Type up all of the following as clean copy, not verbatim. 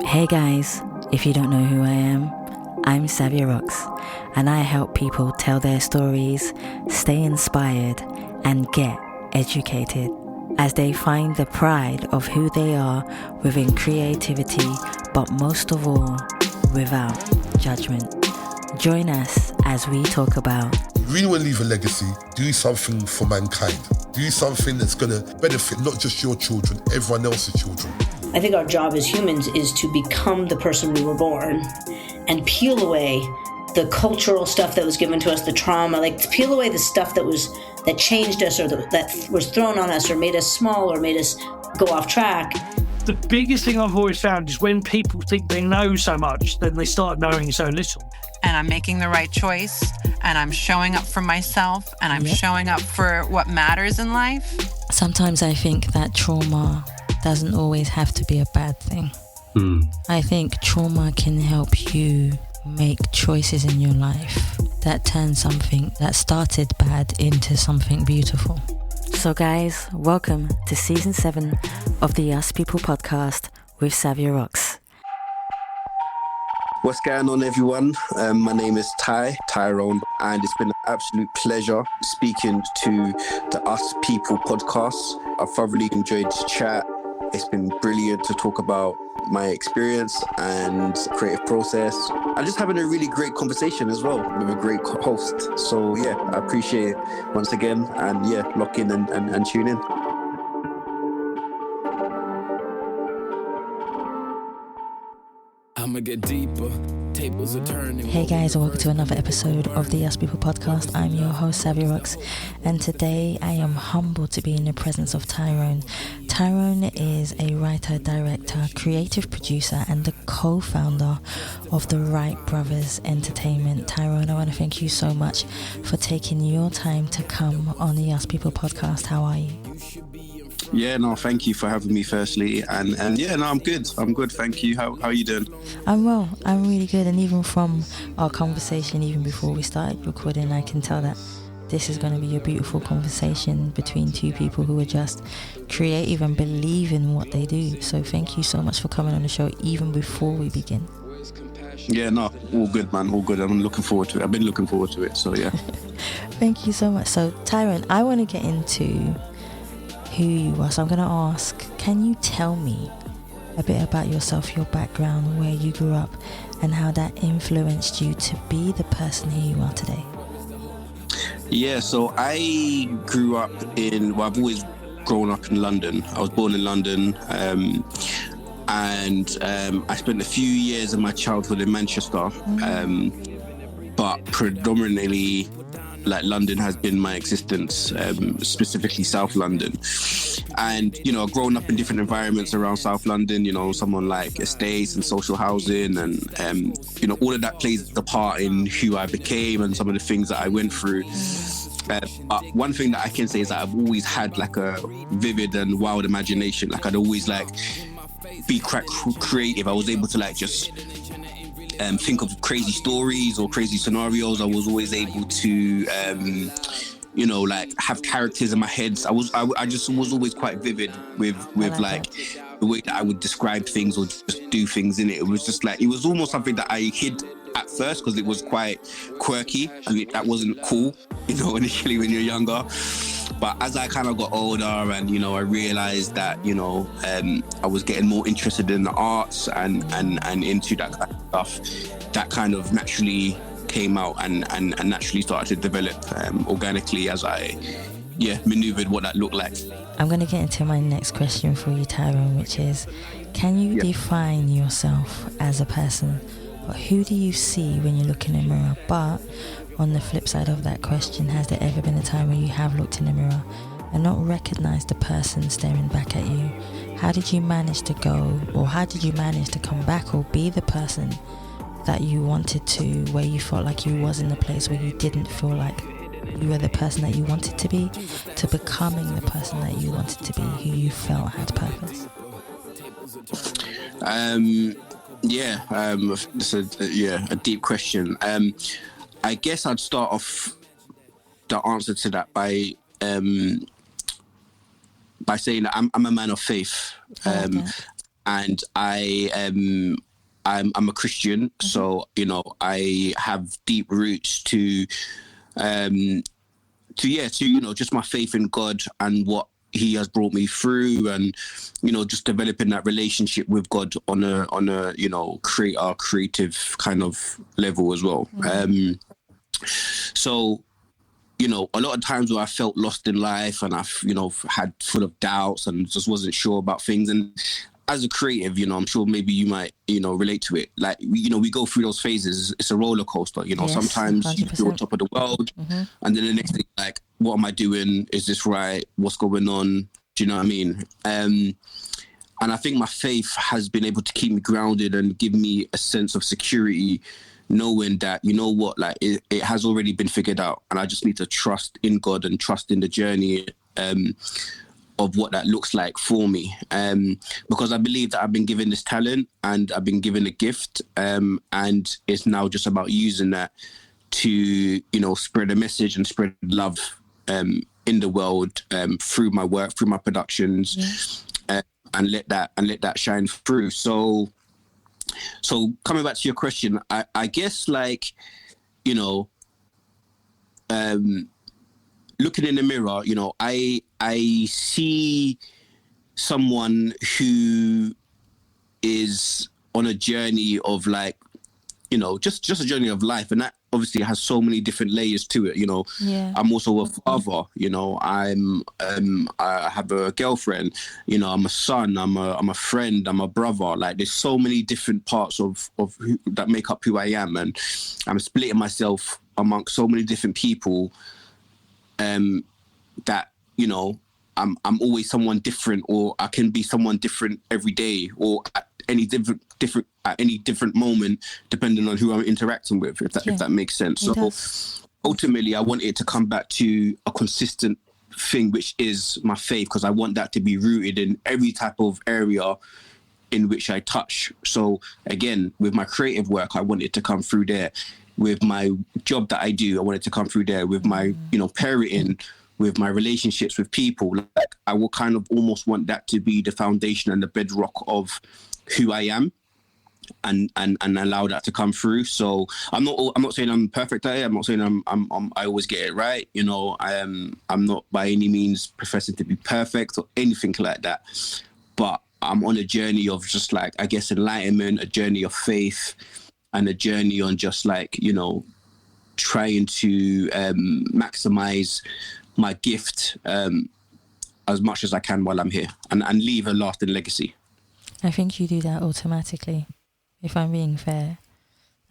Hey guys, if you don't know who I am, I'm Savia Rocks, and I help people tell their stories, stay inspired, and get educated as they find the pride of who they are within creativity, but most of all, without judgment. Join us as we talk about You really want to leave a legacy, do something for mankind. Do something that's going to benefit not just your children, everyone else's children. I think our job as humans is to become the person we were born and peel away the cultural stuff that was given to us, the trauma, like peel away the stuff that changed us or that was thrown on us or made us small or made us go off track. The biggest thing I've always found is when people think they know so much, then they start knowing so little. And I'm making the right choice, and I'm showing up for myself, and I'm showing up for what matters in life. Sometimes I think that trauma doesn't always have to be a bad thing. I think trauma can help you make choices in your life that turn something that started bad into something beautiful. So guys, welcome to season 7 of the Us People podcast with Savia Rocks. What's going on, everyone? My name is Tyrone, and it's been an absolute pleasure speaking to the Us People podcast. I thoroughly enjoyed this chat. It's been brilliant to talk about my experience and creative process, and just having a really great conversation as well with a great host. So yeah, I appreciate it once again, and yeah, lock in and tune in. I'ma get deeper. Tables are turning. Hey guys, and welcome to another episode of the Us People podcast. I'm your host, Savia Rocks, and today I am humbled to be in the presence of Tyrone. Tyrone is a writer, director, creative producer, and the co-founder of the Wright Brothers Entertainment. Tyrone, I want to thank you so much for taking your time to come on the Us People podcast. How are you? Yeah, no, thank you for having me firstly. And yeah, no, I'm good. Thank you. How are you doing? I'm well. I'm really good. And even from our conversation, even before we started recording, I can tell that this is going to be a beautiful conversation between two people who are just creative and believe in what they do. So thank you so much for coming on the show even before we begin. Yeah, no, all good, man. All good. I'm looking forward to it. I've been looking forward to it. So yeah. Thank you so much. So Tyrone, I want to get into who you are. So I'm going to ask, can you tell me a bit about yourself, your background, where you grew up, and how that influenced you to be the person who you are today? Yeah, so I grew up I've always grown up in London. I was born in London, and I spent a few years of my childhood in Manchester, but predominantly like London has been my existence, specifically South London. And, you know, growing up in different environments around South London, you know, someone like estates and social housing and, you know, all of that plays a part in who I became and some of the things that I went through. But one thing that I can say is that I've always had like a vivid and wild imagination. Like I'd always like be creative. I was able to like just think of crazy stories or crazy scenarios. I was always able to, you know, like have characters in my head. I just was always quite vivid with like the way that I would describe things or just do things in it. It was just like, it was almost something that I hid at first because it was quite quirky and that wasn't cool, you know, initially when you're younger. But as I kind of got older and, you know, I realized that, you know, I was getting more interested in the arts and into that kind of stuff, that kind of naturally came out and naturally started to develop organically as I, maneuvered what that looked like. I'm going to get into my next question for you, Tyrone, which is, can you define yourself as a person? But who do you see when you look in the mirror? But on the flip side of that question, has there ever been a time where you have looked in the mirror and not recognized the person staring back at you? How did you manage to go, or how did you manage to come back or be the person that you wanted to, where you felt like you was in the place where you didn't feel like you were the person that you wanted to be, to becoming the person that you wanted to be, who you felt had purpose? A deep question. I guess I'd start off the answer to that by saying that I'm a man of faith. and I'm a Christian, so I have deep roots to just my faith in God and what He has brought me through, and just developing that relationship with God on a creative kind of level as well. So a lot of times where I felt lost in life and I've had full of doubts and just wasn't sure about things, and as a creative, I'm sure maybe you might, relate to it. Like, we go through those phases. It's a roller coaster. Yes, sometimes 100%. You're on top of the world, and then the next thing, like, what am I doing? Is this right? What's going on? Do you know what I mean? And I think my faith has been able to keep me grounded and give me a sense of security, knowing that, like, it has already been figured out, and I just need to trust in God and trust in the journey of what that looks like for me, because I believe that I've been given this talent and I've been given a gift, and it's now just about using that to spread a message and spread love in the world, through my work, through my productions, and let that shine through. So coming back to your question, I guess, like, looking in the mirror, I see someone who is on a journey of, like, just a journey of life, and that obviously has so many different layers to it. I'm also a father. I have a girlfriend. I'm a son. I'm a friend. I'm a brother. Like, there's so many different parts of that make up who I am, and I'm splitting myself amongst so many different people. That I'm always someone different, or I can be someone different every day, or at any different moment, depending on who I'm interacting with. If that makes sense. So ultimately, I want it to come back to a consistent thing, which is my faith, because I want that to be rooted in every type of area in which I touch. So again, with my creative work, I want it to come through there. With my job that I do, I want it to come through there. With my, parenting, with my relationships with people, like, I will kind of almost want that to be the foundation and the bedrock of who I am, and allow that to come through. So I'm not saying I'm perfect at it. I'm not saying I always get it right. I'm not by any means professing to be perfect or anything like that. But I'm on a journey of just, like, I guess, enlightenment, a journey of faith, and a journey on just, like, trying to maximize my gift as much as I can while I'm here, and leave a lasting legacy. I think you do that automatically, if I'm being fair.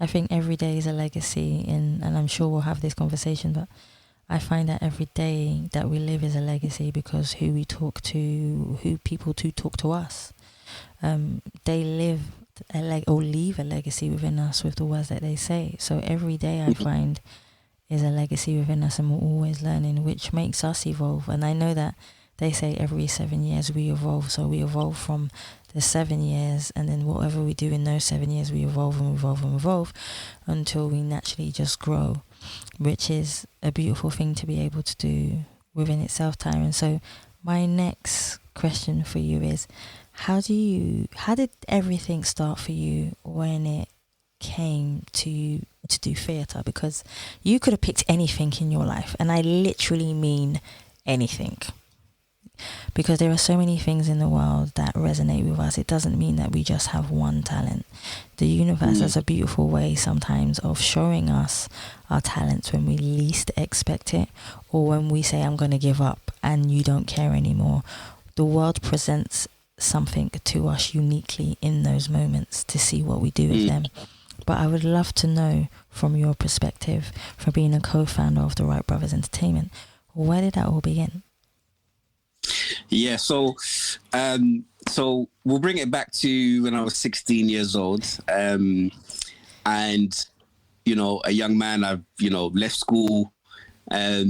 I think every day is a legacy, and I'm sure we'll have this conversation, but I find that every day that we live is a legacy, because who we talk to, who people to talk to us, they live or leave a legacy within us with the words that they say. So every day I find is a legacy within us, and we're always learning, which makes us evolve. And I know that they say every 7 years we evolve, so we evolve from the 7 years, and then whatever we do in those 7 years, we evolve and evolve and evolve until we naturally just grow, which is a beautiful thing to be able to do within itself, Tyrone. So my next question for you is, how did everything start for you when it came to do theatre? Because you could have picked anything in your life, and I literally mean anything, because there are so many things in the world that resonate with us. It doesn't mean that we just have one talent. The universe has a beautiful way sometimes of showing us our talents when we least expect it, or when we say, I'm going to give up, and you don't care anymore. The world presents something to us uniquely in those moments to see what we do with them. But I would love to know, from your perspective, from being a co-founder of the Wright Brothers Entertainment, where did that all begin? Yeah, so we'll bring it back to when I was 16 years old, and a young man. I've left school, as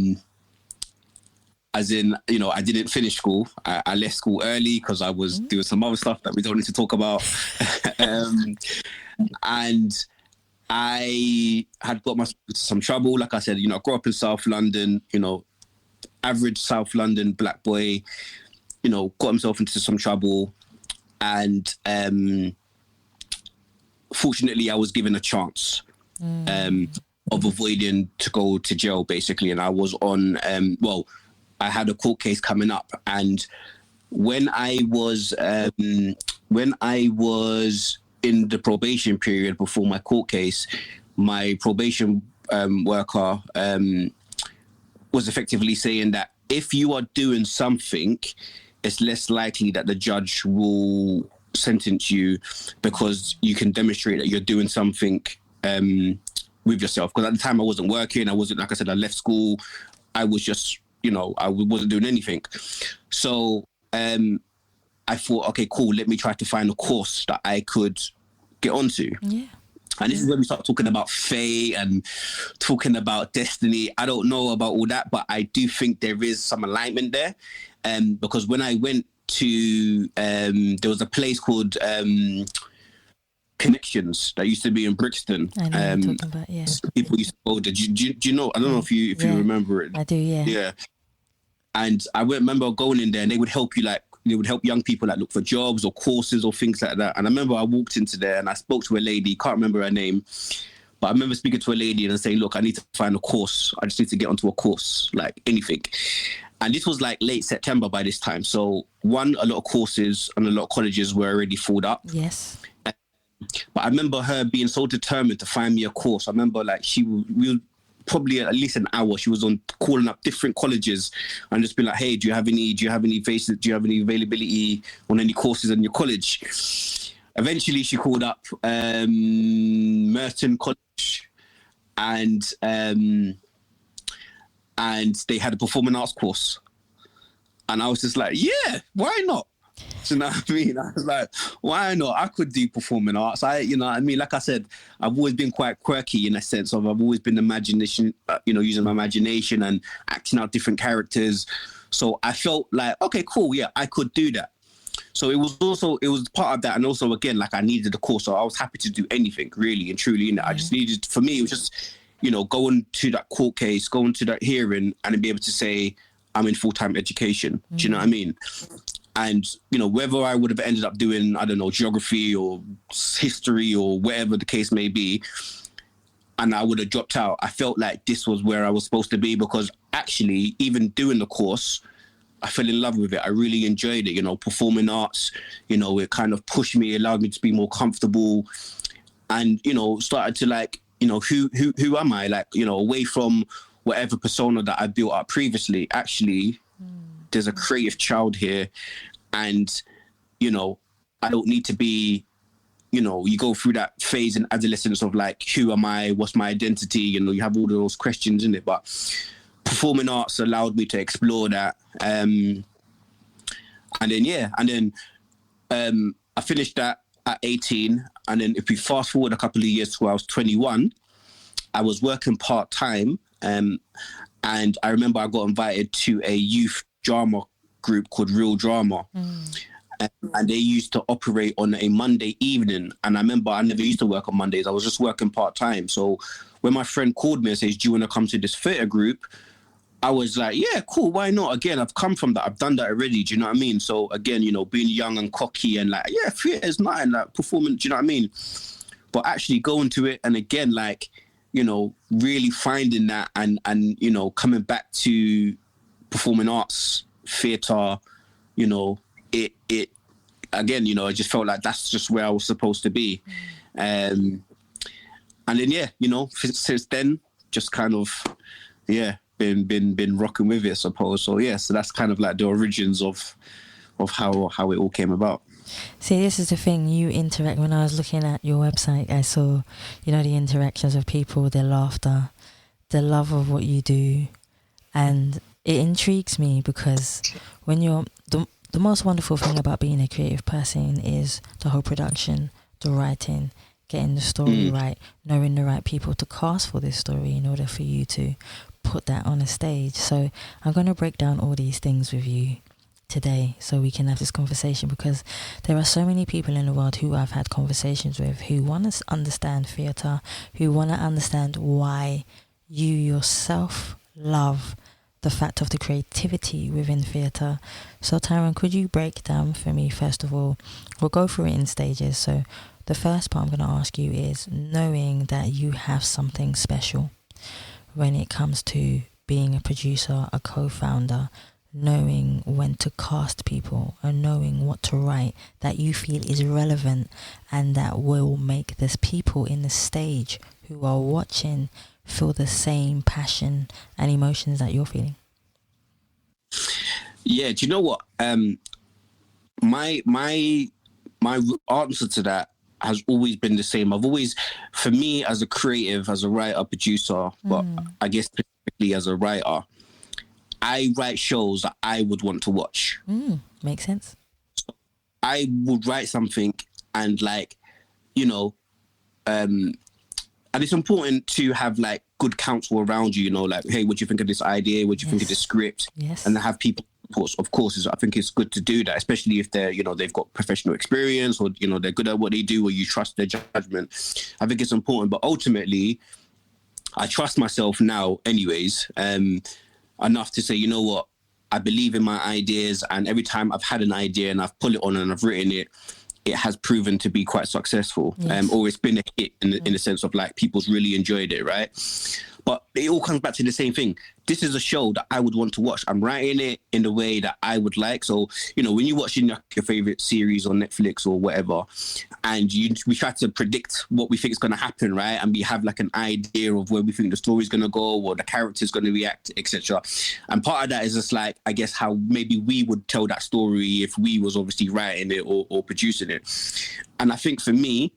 in, I didn't finish school. I left school early because I was doing some other stuff that we don't need to talk about. And I had got myself into some trouble. Like I said, I grew up in South London, average South London black boy, got himself into some trouble. and fortunately, I was given a chance of avoiding to go to jail, basically. And I was on, I had a court case coming up. And when I was in the probation period before my court case, my probation worker was effectively saying that if you are doing something, it's less likely that the judge will sentence you because you can demonstrate that you're doing something with yourself. Because at the time I wasn't working, I wasn't, like I said, I left school. I was just, I wasn't doing anything. So I thought, okay, cool, let me try to find a course that I could get onto. Yeah. And this is where we start talking about fate and talking about destiny. I don't know about all that, but I do think there is some alignment there. Because when I went to, there was a place called Connections that used to be in Brixton. I know what you're talking about, yeah. People used to go there. Do you know? I don't know if you remember it. I do, yeah. Yeah. And I remember going in there, and they would help you, they would help young people look for jobs or courses or things like that. And I remember I walked into there and I spoke to a lady, can't remember her name, but I remember speaking to a lady and saying, look, I need to find a course. I just need to get onto a course, like anything. And this was like late September by this time. So a lot of courses and a lot of colleges were already filled up. Yes. But I remember her being so determined to find me a course. I remember we probably at least an hour she was on calling up different colleges and just be like, hey, do you have any availability on any courses in your college? Eventually she called up Merton College and they had a performing arts course, and I was just like, yeah, why not? Do you know what I mean? I was like, why not? I could do performing arts. Like I said, I've always been quite quirky in a sense of I've always been imagination, using my imagination and acting out different characters. So I felt like, okay, cool, yeah, I could do that. So it was part of that. And also, again, like I needed the course. So I was happy to do anything really and truly. And I just needed, for me, it was just, going to that court case, going to that hearing and then be able to say, I'm in full-time education. Do you know what I mean? And, whether I would have ended up doing, I don't know, geography or history or whatever the case may be, and I would have dropped out, I felt like this was where I was supposed to be, because actually, even doing the course, I fell in love with it. I really enjoyed it, performing arts, it kind of pushed me, allowed me to be more comfortable and, started to who am I? Away from whatever persona that I built up previously, actually, there's a creative child here and, I don't need to be, you go through that phase in adolescence of who am I? What's my identity? You have all those questions in it, but performing arts allowed me to explore that. I finished that at 18. And then if we fast forward a couple of years to when I was 21, I was working part-time. And I remember I got invited to a youth drama group called Real Drama. And they used to operate on a Monday evening. And I remember I never used to work on Mondays. I was just working part-time. So when my friend called me and says, do you want to come to this theatre group? I was like, yeah, cool, why not? Again, I've come from that. I've done that already. Do you know what I mean? So again, being young and cocky and theatre is not performance, do you know what I mean? But actually going to it and again, really finding that and coming back to performing arts, theatre, it again, I just felt like that's just where I was supposed to be. And then, since then, just kind of, been rocking with it, I suppose. So, so that's kind of like the origins of how it all came about. See, this is the thing, you interact. When I was looking at your website, I saw, the interactions of people, their laughter, the love of what you do. And it intrigues me because when you're, the most wonderful thing about being a creative person is the whole production, the writing, getting the story right, knowing the right people to cast for this story in order for you to put that on a stage. So I'm going to break down all these things with you today so we can have this conversation, because there are so many people in the world who I've had conversations with who want to understand theatre, who want to understand why you yourself love the fact of the creativity within theatre. So Tyrone, could you break down for me, first of all, we'll go through it in stages. So the first part I'm going to ask you is knowing that you have something special when it comes to being a producer, a co-founder, knowing when to cast people and knowing what to write that you feel is relevant and that will make the people in the stage who are watching feel the same passion and emotions that you're feeling. Yeah, do you know what? My answer to that has always been the same. I've always, for me as a creative, as a writer, producer, but I guess specifically as a writer, I write shows that I would want to watch. Makes sense. So I would write something and and it's important to have like good counsel around you, like, hey, what do you think of this idea? What do you think of this script? Yes. And have people, of course, I think it's good to do that, especially if they're, they've got professional experience or, they're good at what they do or you trust their judgment. I think it's important, but ultimately I trust myself now anyways, enough to say, you know what, I believe in my ideas, and every time I've had an idea and I've put it on and I've written it, it has proven to be quite successful. Or it's been a hit in the sense of like people's really enjoyed it, right? But it all comes back to the same thing. This is a show that I would want to watch. I'm writing it in the way that I would like. So, when you're watching your favorite series on Netflix or whatever, and we try to predict what we think is going to happen, right? And we have like an idea of where we think the story's going to go or the character's going to react, etc. And part of that is just like, I guess, how maybe we would tell that story if we was obviously writing it or producing it. And I think for me,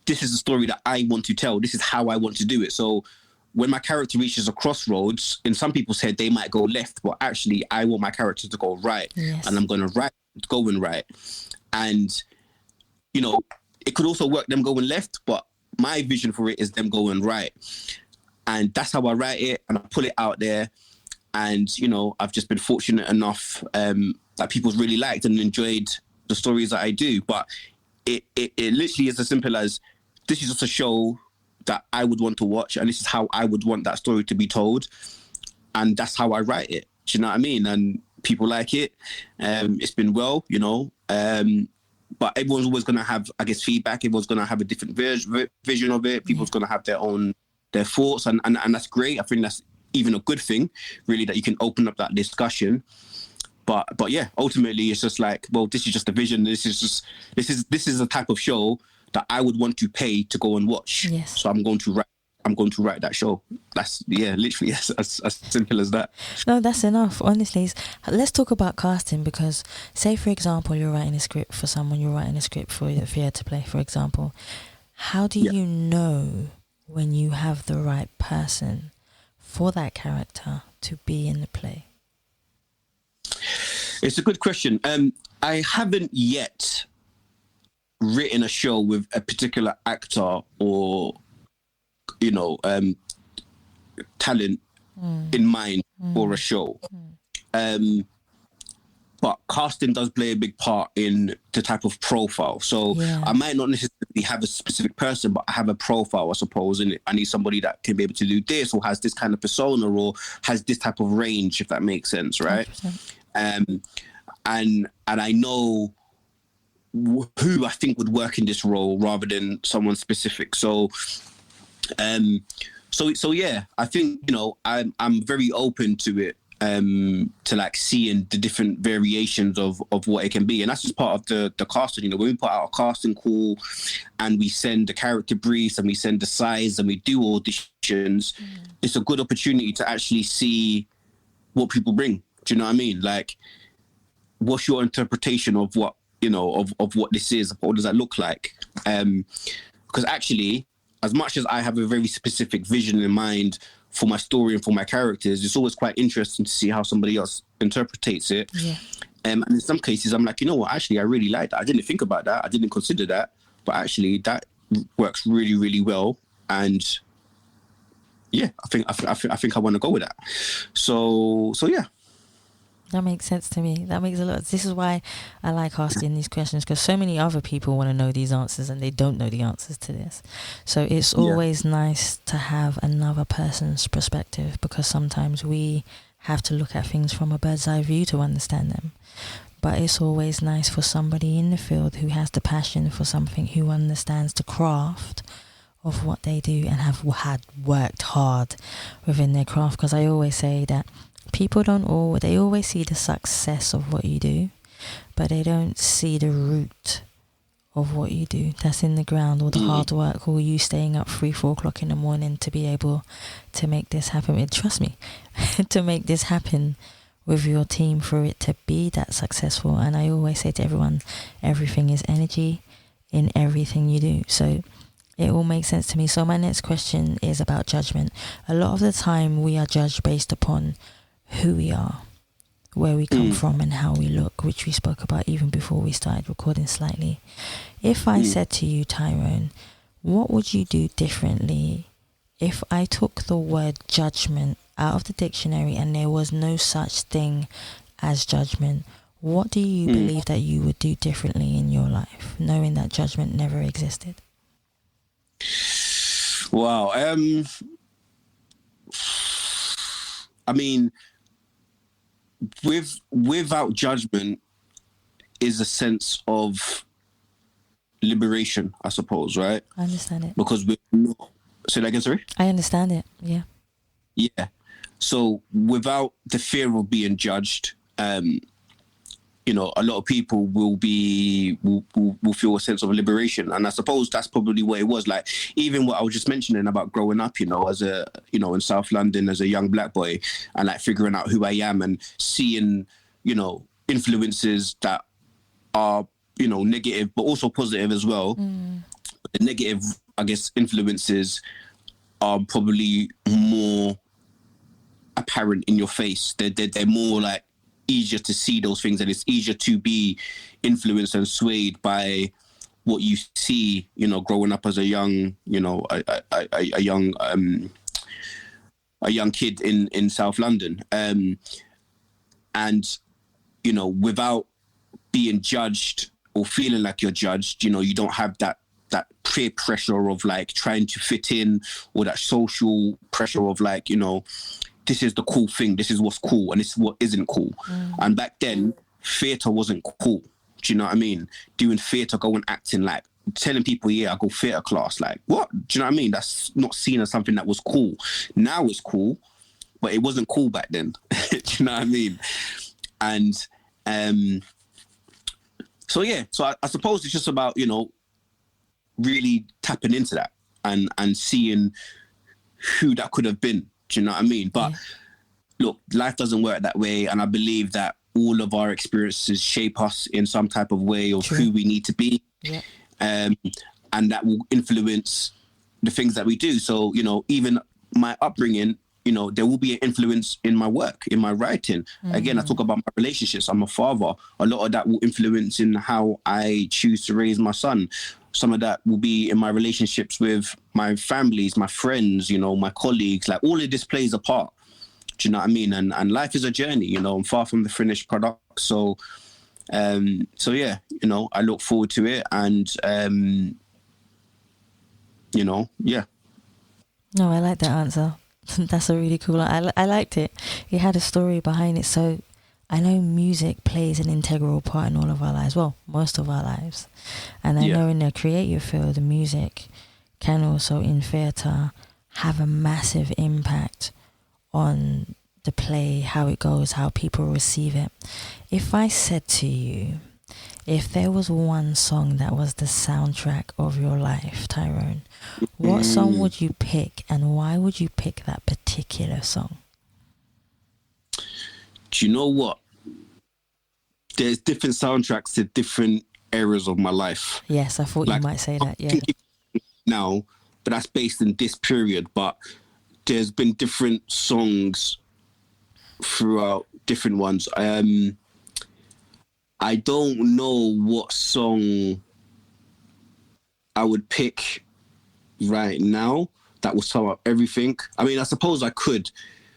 this is the story that I want to tell. This is how I want to do it. So when my character reaches a crossroads, in some people's head, they might go left, but actually I want my character to go right. Yes. And I'm going to go right. And, it could also work them going left, but my vision for it is them going right. And that's how I write it, and I put it out there. And, I've just been fortunate enough that people's really liked and enjoyed the stories that I do. But it literally is as simple as, this is just a show that I would want to watch, and this is how I would want that story to be told, and that's how I write it. Do you know what I mean? And people like it. It's been well, but everyone's always going to have, I guess, feedback. Everyone's going to have a different vision of it. People's going to have their thoughts, and that's great. I think that's even a good thing, really, that you can open up that discussion. But yeah, ultimately it's just like, well, this is just a vision. This is the type of show that I would want to pay to go and watch. Yes. So I'm going to write that show. That's, literally as simple as that. No, that's enough. Honestly, let's talk about casting, because say, for example, you're writing a script for someone, you're writing a script for a theatre play, for example. How do you know when you have the right person for that character to be in the play? It's a good question. I haven't yet written a show with a particular actor or talent in mind for a show. But casting does play a big part in the type of profile. So I might not necessarily have a specific person, but I have a profile, I suppose, and I need somebody that can be able to do this or has this kind of persona or has this type of range, if that makes sense, right? 100%. And I know who I think would work in this role rather than someone specific. So yeah, I think, I'm very open to it, to like seeing the different variations of what it can be. And that's just part of the casting. When we put out a casting call and we send the character briefs and we send the size and we do auditions, it's a good opportunity to actually see what people bring. Do you know what I mean? Like, what's your interpretation of what, of what this is? What does that look like? Because actually, as much as I have a very specific vision in mind for my story and for my characters, it's always quite interesting to see how somebody else interprets it. Yeah. And in some cases, I'm like, you know what? Actually, I really like that. I didn't think about that. I didn't consider that. But actually, that works really, really well. And yeah, I think I want to go with that. So yeah. That makes sense to me. That makes a lot. This is why I like asking these questions, because so many other people want to know these answers and they don't know the answers to this. So it's always nice to have another person's perspective, because sometimes we have to look at things from a bird's eye view to understand them. But it's always nice for somebody in the field who has the passion for something, who understands the craft of what they do and have had worked hard within their craft. Because I always say that people they always see the success of what you do, but they don't see the root of what you do. That's in the ground, all the hard work, all you staying up 3-4 o'clock in the morning to be able to make this happen. Trust me, to make this happen with your team, for it to be that successful. And I always say to everyone, everything is energy in everything you do. So it all makes sense to me. So my next question is about judgment. A lot of the time we are judged based upon who we are, where we come from, and how we look, which we spoke about even before we started recording slightly. If I said to you, Tyrone, what would you do differently if I took the word judgment out of the dictionary and there was no such thing as judgment? What do you believe that you would do differently in your life, knowing that judgment never existed? Wow. I mean, without judgment is a sense of liberation, I suppose, right? I understand it. Because we're not... Say that again, sorry? I understand it, yeah. Yeah. So without the fear of being judged, you know, a lot of people will feel a sense of liberation. And I suppose that's probably what it was. Like, even what I was just mentioning about growing up, you know, as a, you know, in South London as a young black boy, and like figuring out who I am and seeing, you know, influences that are, you know, negative, but also positive as well. The negative, I guess, influences are probably more apparent in your face. They're more like easier to see those things, and it's easier to be influenced and swayed by what you see, you know, growing up as a young, you know, a young kid in South London. And, you know, without being judged or feeling like you're judged, you know, you don't have that peer pressure of like trying to fit in, or that social pressure of like, you know, this is the cool thing, this is what's cool, and this is what isn't cool. And back then, theatre wasn't cool. Do you know what I mean? Doing theatre, going acting, like telling people, yeah, I go theatre class. Like, what? Do you know what I mean? That's not seen as something that was cool. Now it's cool, but it wasn't cool back then. Do you know what I mean? And so yeah, so I suppose it's just about, you know, really tapping into that and seeing who that could have been. Do you know what I mean? But look, life doesn't work that way, and I believe that all of our experiences shape us in some type of way of who we need to be, and that will influence the things that we do. So, you know, even my upbringing, you know, there will be an influence in my work, in my writing. Again, I talk about my relationships. I'm a father. A lot of that will influence in how I choose to raise my son. Some of that will be in my relationships with my families, my friends, you know, my colleagues. Like, all of this plays a part. Do you know what I mean? And life is a journey, you know. I'm far from the finished product. So yeah, you know, I look forward to it, and you know, yeah. No, I like that answer. That's a really cool. I liked it. It had a story behind it. So I know music plays an integral part in all of our lives. Well, most of our lives. And I know in the creative field, the music can also, in theatre, have a massive impact on the play, how it goes, how people receive it. If I said to you, if there was one song that was the soundtrack of your life, Tyrone, what song would you pick, and why would you pick that particular song? Do you know what? There's different soundtracks to different eras of my life. Yes, I thought you might say that, yeah. Now, but that's based in this period, but there's been different songs throughout different ones. I don't know what song I would pick right now that will sum up everything. I mean, I suppose I could.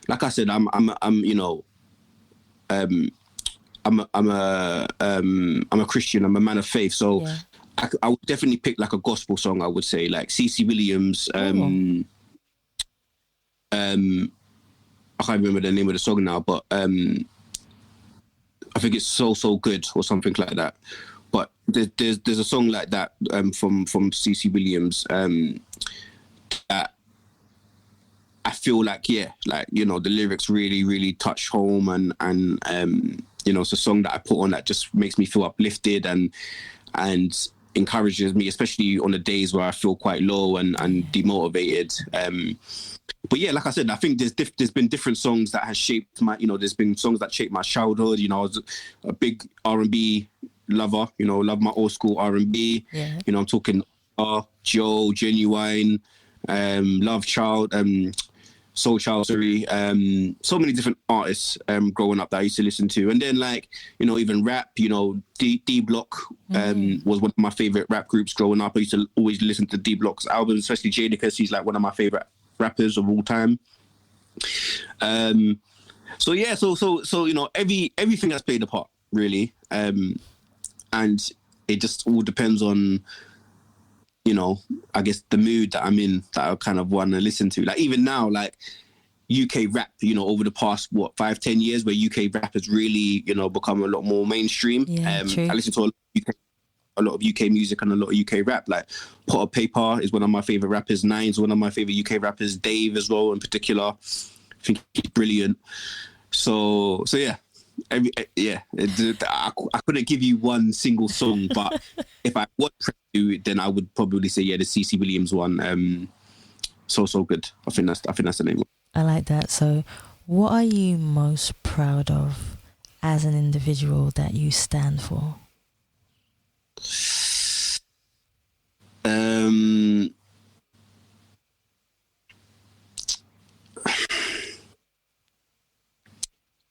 Like I said, I'm you know, I'm a Christian. I'm a man of faith. So I would definitely pick like a gospel song. I would say like CeCe Williams. I can't remember the name of the song now, but I think it's So Good or something like that. But there's a song like that from CeCe Williams that I feel like the lyrics really touch home, and it's a song that I put on that just makes me feel uplifted and encourages me, especially on the days where I feel quite low and demotivated. But yeah, like I said, I think there's been different songs that has shaped my, there's been songs that shaped my childhood. I was a big R&B lover, love my old school R&B. Yeah. I'm talking Joe, Genuine, Love Child, Soul Child, sorry. So many different artists growing up that I used to listen to. And then even rap, D Block was one of my favorite rap groups growing up. I used to always listen to D Block's albums, especially Jadakiss. He's like one of my favorite rappers of all time. So everything has played a part, really. And it just all depends on, I guess the mood that I'm in, that I kind of want to listen to. Like even now, like UK rap, over the past 5-10 years, where UK rap has really, become a lot more mainstream. True. I listen to a lot of UK music and a lot of UK rap. Like Potter Paper is one of my favorite rappers. Nine's one of my favorite UK rappers. Dave as well, in particular. I think he's brilliant. So yeah. I couldn't give you one single song, but if I was to, then I would probably say the CeCe Williams one. So Good. I think that's the name. I like that. So, what are you most proud of as an individual that you stand for?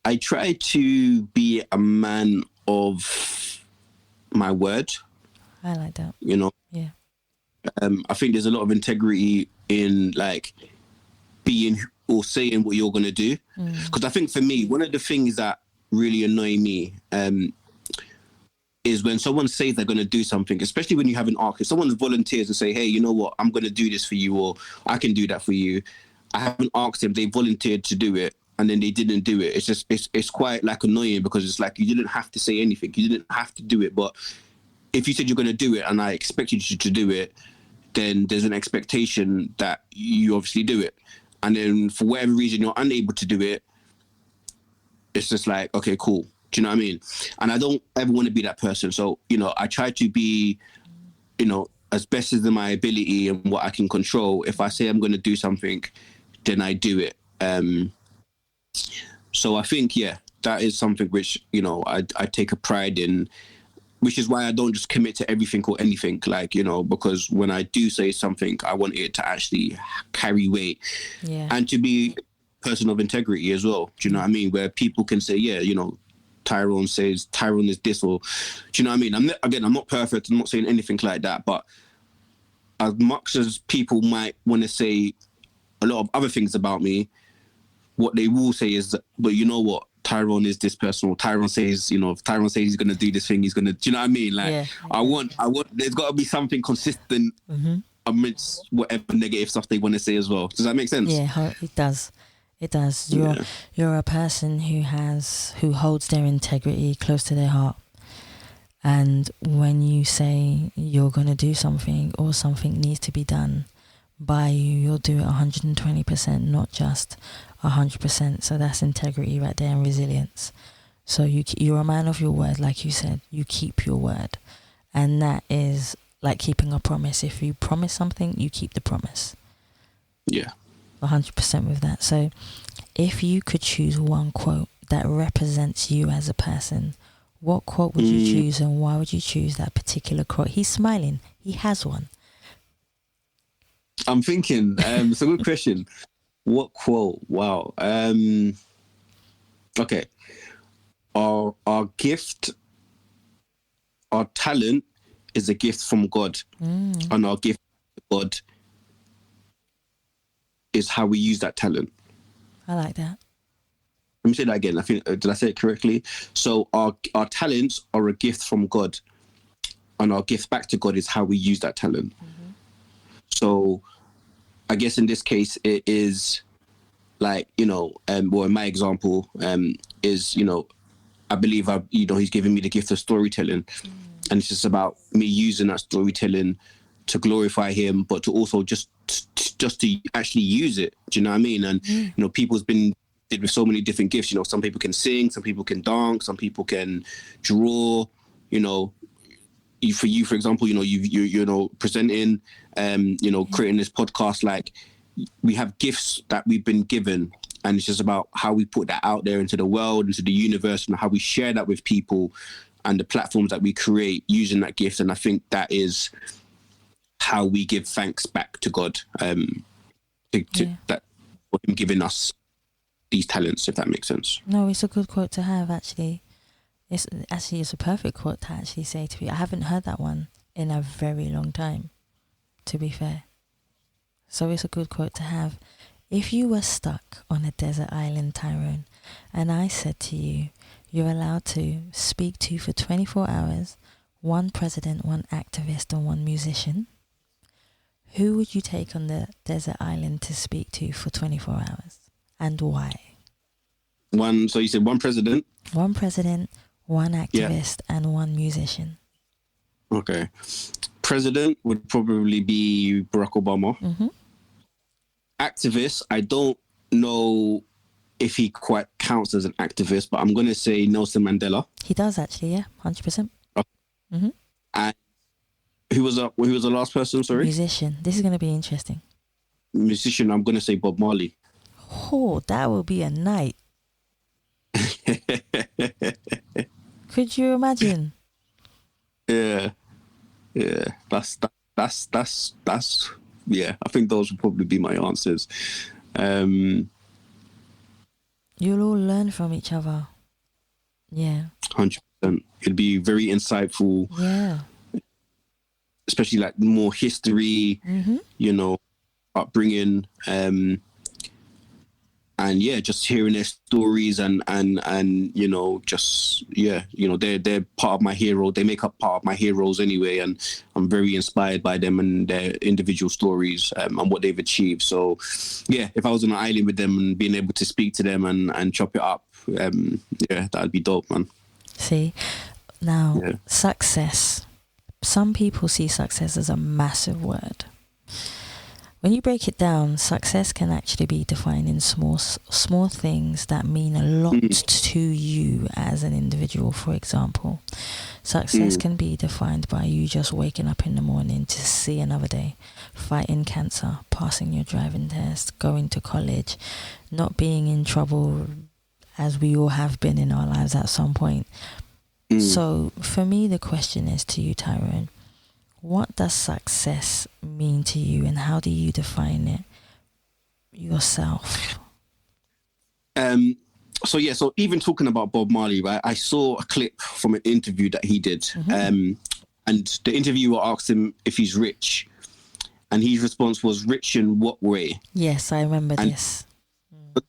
I try to be a man of my word. I like that. Yeah. I think there's a lot of integrity in like being or saying what you're going to do. Because I think for me, one of the things that really annoy me is when someone says they're going to do something, especially when you have an arc. If someone volunteers and say, hey, you know what, I'm going to do this for you, or I can do that for you. I haven't asked them, they volunteered to do it, and then they didn't do it. It's just, it's quite like annoying, because it's like, you didn't have to say anything. You didn't have to do it. But if you said you're going to do it and I expected you to do it, then there's an expectation that you obviously do it. And then for whatever reason, you're unable to do it. It's just like, okay, cool. Do you know what I mean? And I don't ever want to be that person. So, I try to be, as best as my ability and what I can control. If I say I'm going to do something, then I do it. So I think, that is something which, I take a pride in, which is why I don't just commit to everything or anything, like, because when I do say something, I want it to actually carry weight and to be a person of integrity as well. Do you know what I mean? Where people can say, Tyrone says Tyrone is this, or do you know what I mean? I'm not perfect. I'm not saying anything like that, but as much as people might want to say a lot of other things about me, what they will say is that, but you know what, Tyrone is this person, or Tyrone says, if Tyrone says he's going to do this thing, he's going to, do you know what I mean? Like, I want, there's got to be something consistent amidst whatever negative stuff they want to say as well. Does that make sense? Yeah, it does. It does. You're a person who holds their integrity close to their heart. And when you say you're going to do something, or something needs to be done by you, you'll do it 120%, not just 100%. So that's integrity right there, and resilience. So you're a man of your word, like you said. You keep your word. And that is like keeping a promise. If you promise something, you keep the promise. Yeah. 100% with that. So if you could choose one quote that represents you as a person, what quote would you choose, and why would you choose that particular quote? He's smiling. He has one. I'm thinking, it's a good question. What quote? Wow. Okay. Our gift, our talent is a gift from God. And our gift from God is how we use that talent. I like that. let me say that again. I think, did I say it correctly? So our talents are a gift from God, and our gift back to God is how we use that talent. So I guess in this case, it is like, well, in my example, is, I believe he's given me the gift of storytelling, and it's just about me using that storytelling to glorify him, but to also just to actually use it. Do you know what I mean? And people's been with so many different gifts. Some people can sing, some people can dance, some people can draw. For example, you're presenting, creating this podcast. Like, we have gifts that we've been given, and it's just about how we put that out there into the world, into the universe, and how we share that with people, and the platforms that we create using that gift. And I think that is how we give thanks back to God, that for him giving us these talents, if that makes sense. No, it's a good quote to have, actually. It's a perfect quote to actually say to you. I haven't heard that one in a very long time, to be fair. So it's a good quote to have. If you were stuck on a desert island, Tyrone, and I said to you, you're allowed to speak to for 24 hours, one president, one activist, and one musician, who would you take on the desert island to speak to for 24 hours? And why? So you said one president? One president, one activist, and one musician. Okay. President would probably be Barack Obama. Activist, I don't know if he quite counts as an activist, but I'm going to say Nelson Mandela. He does, actually, yeah, 100%. Okay. And who was the last person, sorry? Musician. This is going to be interesting. Musician, I'm going to say Bob Marley. Oh, that will be a night. Could you imagine? Yeah. That's yeah. I think those would probably be my answers. You'll all learn from each other. Yeah. 100%. It'd be very insightful. Yeah. Especially like more history, upbringing, and yeah, just hearing their stories and they're part of my hero. They make up part of my heroes anyway, and I'm very inspired by them and their individual stories and what they've achieved. So yeah, if I was on an island with them and being able to speak to them and chop it up, that'd be dope, man. See, now success. Some people see success as a massive word. When you break it down, success can actually be defined in small things that mean a lot to you as an individual. For example, success can be defined by you just waking up in the morning to see another day, fighting cancer, passing your driving test, going to college, not being in trouble, as we all have been in our lives at some point. So for me, the question is to you, Tyrone, what does success mean to you, and how do you define it yourself? So even talking about Bob Marley, right? I saw a clip from an interview that he did, and the interviewer asked him if he's rich, and his response was, "Rich in what way?" Yes, I remember this.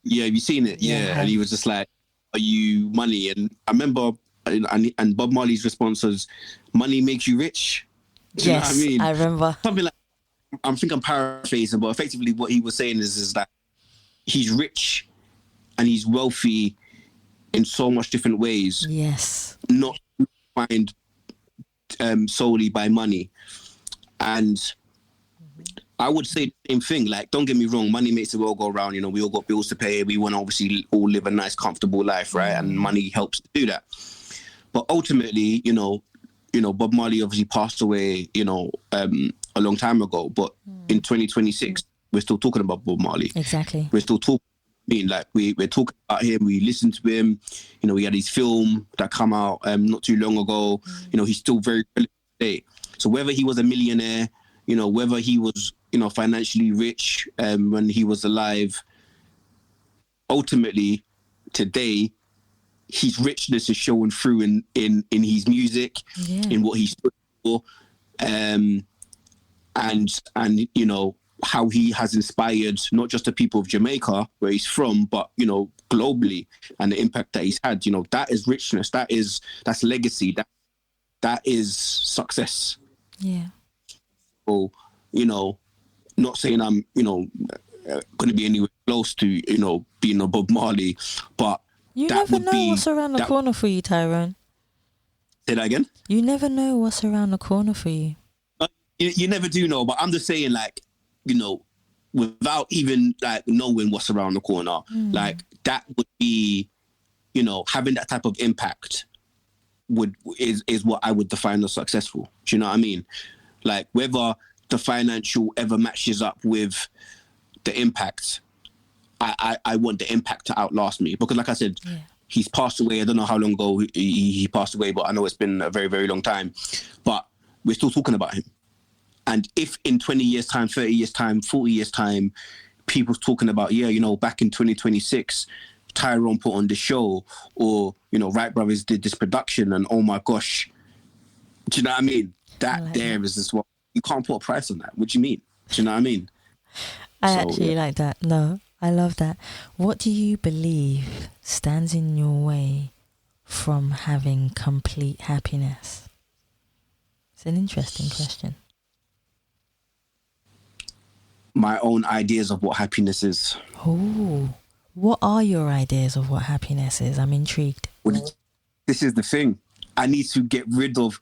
Yeah, have you seen it? Yeah, and he was just like, "Are you money?" And I remember, and Bob Marley's response was, "Money makes you rich." Do you know what I mean? I remember. Something like, I think I'm paraphrasing, but effectively what he was saying is that he's rich and he's wealthy in so much different ways. Yes. Not defined solely by money. And I would say the same thing. Like, don't get me wrong, money makes the world go round. We all got bills to pay. We want to obviously all live a nice, comfortable life, right? And money helps to do that. But ultimately, Bob Marley obviously passed away, a long time ago. But in 2026, we're still talking about Bob Marley. Exactly. We're still talking. We're talking about him. We listened to him. He had his film that come out not too long ago. He's still very relevant today. So whether he was a millionaire, whether he was, financially rich when he was alive, ultimately today, his richness is showing through in his music, in what he stood for, and how he has inspired not just the people of Jamaica, where he's from, but globally and the impact that he's had, you know, that is richness. That's legacy. That is success. Yeah. So, you know, not saying I'm, you know, going to be anywhere close to, you know, being a Bob Marley, but you that never would know be, what's around the corner for you, Tyrone. Say that again? You never know what's around the corner for you. You never do know, but I'm just saying, like, you know, without even like knowing what's around the corner, like that would be, you know, having that type of impact is what I would define as successful. Do you know what I mean? Like, whether the financial ever matches up with the impact, I want the impact to outlast me, because like I said, he's passed away. I don't know how long ago he passed away, but I know it's been a very, very long time, but we're still talking about him. And if in 20 years time, 30 years time, 40 years time, people's talking about, yeah, you know, back in 2026, Tyrone put on the show, or, you know, Wright Brothers did this production, and oh my gosh, do you know what I mean? That is just what, you can't put a price on that. What do you mean? Do you know what I mean? I actually like that. No, I love that. What do you believe stands in your way from having complete happiness? It's an interesting question. My own ideas of what happiness is. Oh, what are your ideas of what happiness is? I'm intrigued. Well, this is the thing. I need to get rid of,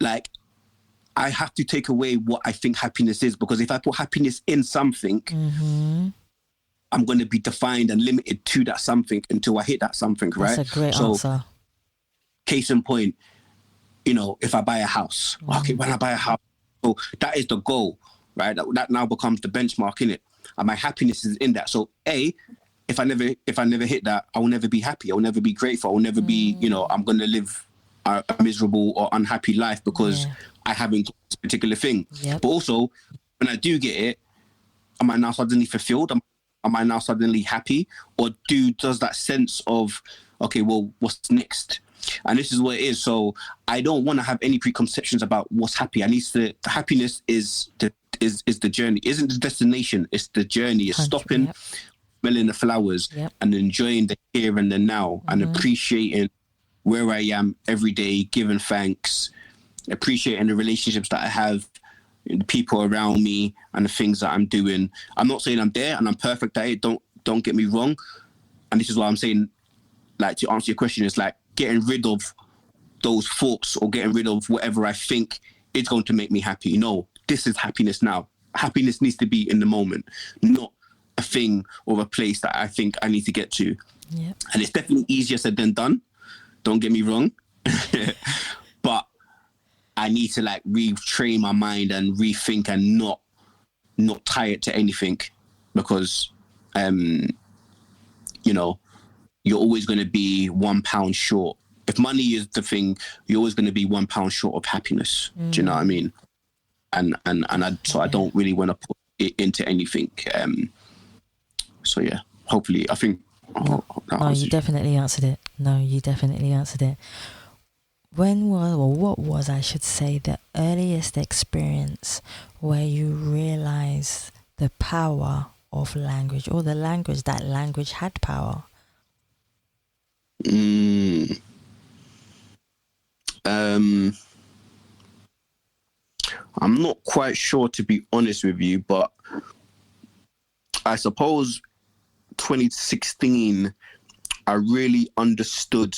like, I have to take away what I think happiness is, because if I put happiness in something, I'm going to be defined and limited to that something until I hit that something, right? That's a great answer. Case in point, you know, if I buy a house, okay, when I buy a house, so that is the goal, right? That now becomes the benchmark, innit? And my happiness is in that. So if I never hit that, I will never be happy. I will never be grateful. I will never be, you know, I'm going to live a miserable or unhappy life because I haven't got this particular thing. But also, when I do get it, am I now suddenly fulfilled? Am I now suddenly happy? Or does that sense of, okay, well, what's next? And this is what it is. So I don't want to have any preconceptions about what's happy. At least the happiness is the journey. It isn't the destination. It's the journey. It's stopping, smelling the flowers, and enjoying the here and the now, and appreciating where I am every day, giving thanks, appreciating the relationships that I have, the people around me, and the things that I'm doing. I'm not saying I'm there and I'm perfect at it. Don't get me wrong. And this is why I'm saying, like, to answer your question, it's like getting rid of those thoughts or getting rid of whatever I think is going to make me happy. No, this is happiness now. Happiness needs to be in the moment, not a thing or a place that I think I need to get to. And it's definitely easier said than done. Don't get me wrong. But I need to like retrain my mind and rethink and not tie it to anything, because you know, you're always going to be £1 short. If money is the thing, you're always going to be £1 short of happiness. Do you know what I mean? And I don't really want to put it into anything. So yeah, hopefully, I think. You definitely answered it. What was, I should say, the earliest experience where you realized the power of language, or the language had power? I'm not quite sure, to be honest with you, but I suppose 2016, I really understood,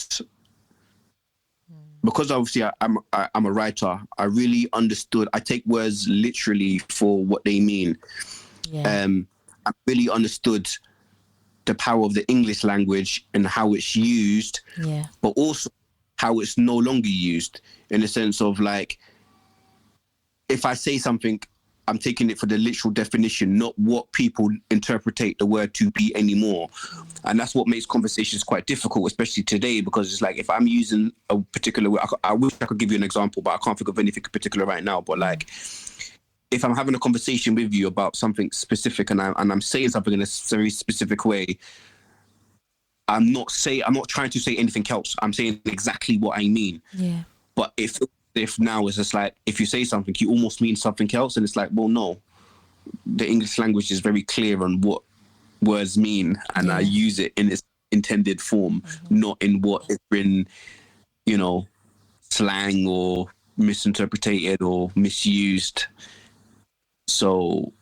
because obviously I'm a writer. I really understood. I take words literally for what they mean. I really understood the power of the English language and how it's used, but also how it's no longer used, in the sense of, like, if I say something, I'm taking it for the literal definition, not what people interpretate the word to be anymore. And that's what makes conversations quite difficult, especially today, because it's like, if I'm using a particular word, I wish I could give you an example, but I can't think of anything particular right now. But like, if I'm having a conversation with you about something specific and I'm saying something in a very specific way, I'm not trying to say anything else. I'm saying exactly what I mean. But if now it's just like, if you say something, you almost mean something else, and it's like, well, no, the English language is very clear on what words mean, and I use it in this intended form, not in what has been, you know, slang or misinterpreted or misused. So,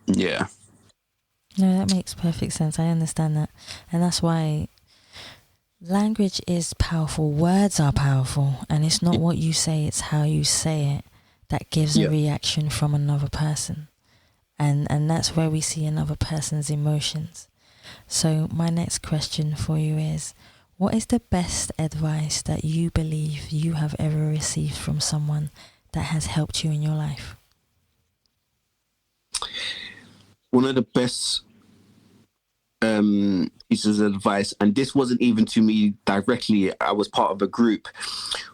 yeah. No, that makes perfect sense. I understand that. And that's why language is powerful. Words are powerful. And it's not what you say, it's how you say it that gives a reaction from another person. And that's where we see another person's emotions. So my next question for you is, what is the best advice that you believe you have ever received from someone that has helped you in your life? One of the best pieces of advice, and this wasn't even to me directly, I was part of a group,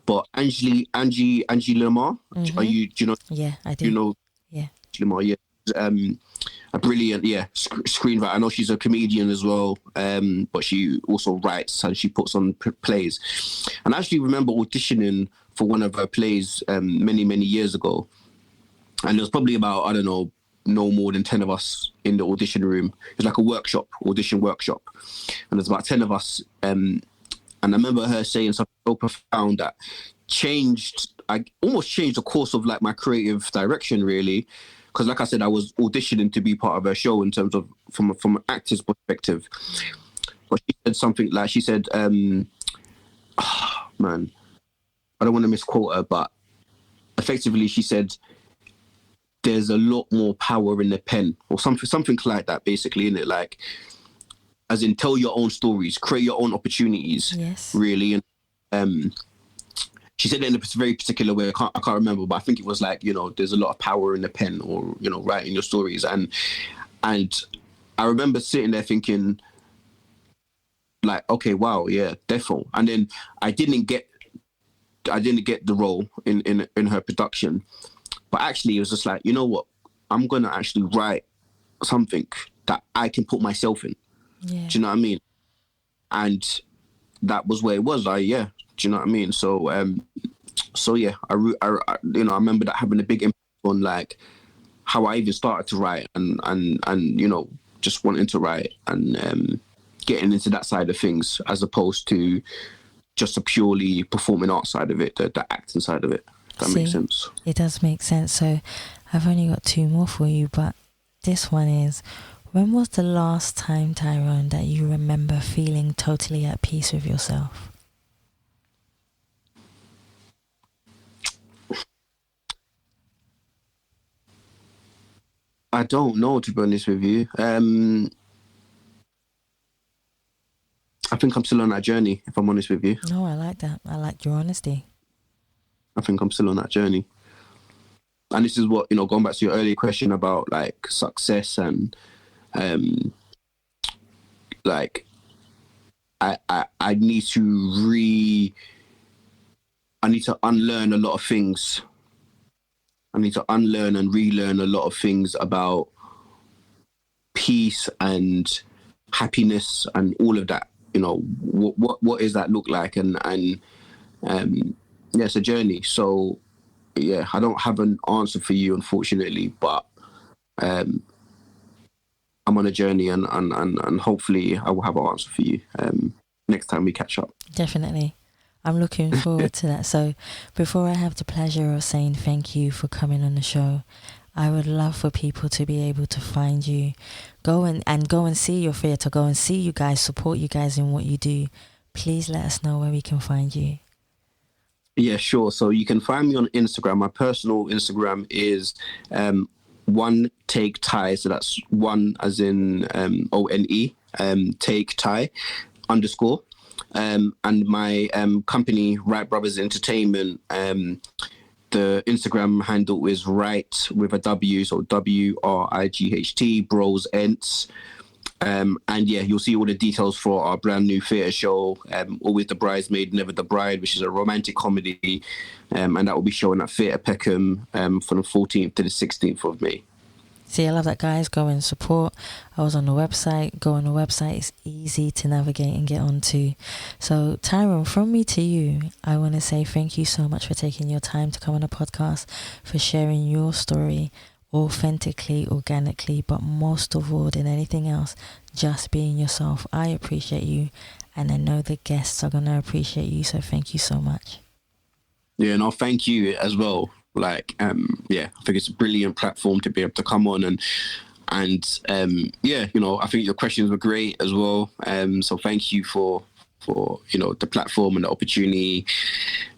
but Angie Lamar, do you know? Yeah, I do. You know? Yeah. Lamar, yeah. A brilliant, screenwriter. I know she's a comedian as well, but she also writes and she puts on plays. And I actually remember auditioning for one of her plays many, many years ago. And there was probably about, I don't know, no more than 10 of us in the audition room. It was like a audition workshop. And there's about 10 of us. And I remember her saying something so profound that I almost changed the course of like my creative direction, really. Because like I said, I was auditioning to be part of her show in terms of from an actor's perspective. But she said something like, man, I don't want to misquote her, but effectively she said, there's a lot more power in the pen, or something like that, basically, in it, like, as in tell your own stories, create your own opportunities, really. And she said it in a very particular way. I can't remember, but I think it was like, you know, there's a lot of power in the pen, or, you know, writing your stories. And I remember sitting there thinking, like, okay, wow, yeah, defo. And then I didn't get the role in her production. But actually, it was just like, you know what? I'm going to actually write something that I can put myself in. Yeah. Do you know what I mean? And that was where it was. Do you know what I mean? So, yeah, I remember that having a big impact on like how I even started to write and you know, just wanting to write and getting into that side of things, as opposed to just a purely performing art side of it, the acting side of it. That makes sense. It does make sense. So I've only got 2 more for you, but this one is, when was the last time, Tyrone, that you remember feeling totally at peace with yourself? I don't know, to be honest with you. I think I'm still on that journey, if I'm honest with you. No, I like that. I like your honesty. I think I'm still on that journey. And this is what, you know, going back to your earlier question about like success and like I need to unlearn a lot of things. I need to unlearn and relearn a lot of things about peace and happiness and all of that. You know, what does that look like? And yeah, it's a journey. So yeah, I don't have an answer for you, unfortunately, but I'm on a journey and hopefully I will have an answer for you next time we catch up. Definitely. I'm looking forward to that. So before I have the pleasure of saying thank you for coming on the show, I would love for people to be able to find you, go and see your theatre, go and see you guys, support you guys in what you do. Please let us know where we can find you. Yeah, sure. So you can find me on Instagram. My personal Instagram is one take Ty. So that's one as in ONE, take Ty _. And my company, Wright Brothers Entertainment, the Instagram handle is Wright with a W, so WRIGHT, Bros Ents. And yeah, you'll see all the details for our brand new theatre show, Always the Bridesmaid, Never the Bride, which is a romantic comedy. And that will be showing at Theatre Peckham from the 14th to the 16th of May. See, I love that, guys. Go and support. I was on the website. Go on the website. It's easy to navigate and get onto. So, Tyrone, from me to you, I want to say thank you so much for taking your time to come on the podcast, for sharing your story, authentically, organically, but most of all than anything else, just being yourself. I appreciate you, and I know the guests are going to appreciate you, so thank you so much. Yeah, no, thank you as well. Like, I think it's a brilliant platform to be able to come on and I think your questions were great as well. So thank you for the platform and the opportunity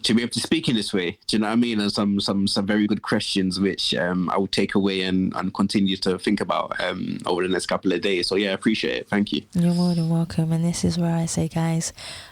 to be able to speak in this way. Do you know what I mean? And some very good questions which I will take away and continue to think about over the next couple of days. So yeah, I appreciate it. Thank you. You're more than welcome. And this is where I say, guys,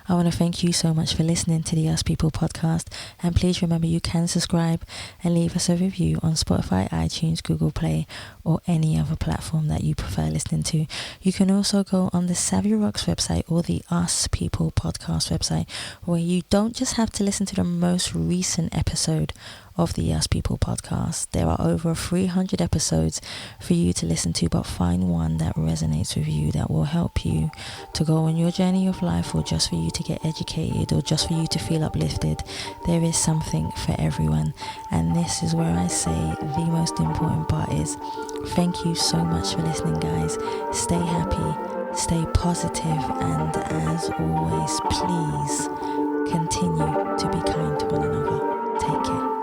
I want to thank you so much for listening to the Us People podcast. And please remember, you can subscribe and leave us a review on Spotify, iTunes, Google Play, or any other platform that you prefer listening to. You can also go on the Savia Rocks website or the Us People podcast website, where you don't just have to listen to the most recent episode of the Us People podcast. There are over 300 episodes for you to listen to, but find one that resonates with you, that will help you to go on your journey of life, or just for you to get educated, or just for you to feel uplifted. There is something for everyone. And this is where I say the most important part is thank you so much for listening, guys. Stay happy, stay positive, and as always, please continue to be kind to one another. Take care.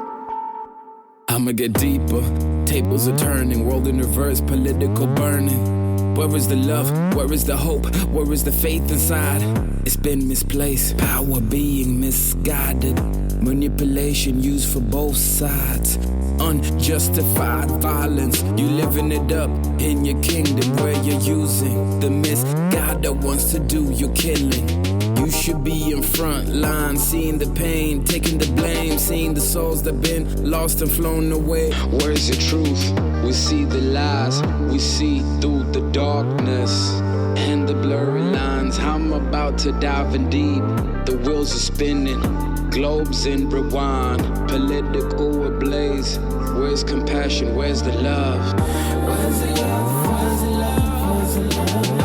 I'ma get deeper, tables are turning, world in reverse, political burning. Where is the love? Where is the hope? Where is the faith inside? It's been misplaced, power being misguided, manipulation used for both sides, unjustified violence. You living it up in your kingdom, where you're using the misguide that wants to do your killing. You should be in front line, seeing the pain, taking the blame, seeing the souls that been lost and flown away. Where's the truth? We see the lies, we see through the darkness and the blurry lines. I'm about to dive in deep, the wheels are spinning, globes in rewind, political ablaze. Where's compassion? Where's the love? Where's the love? Where's the love? Where's the love?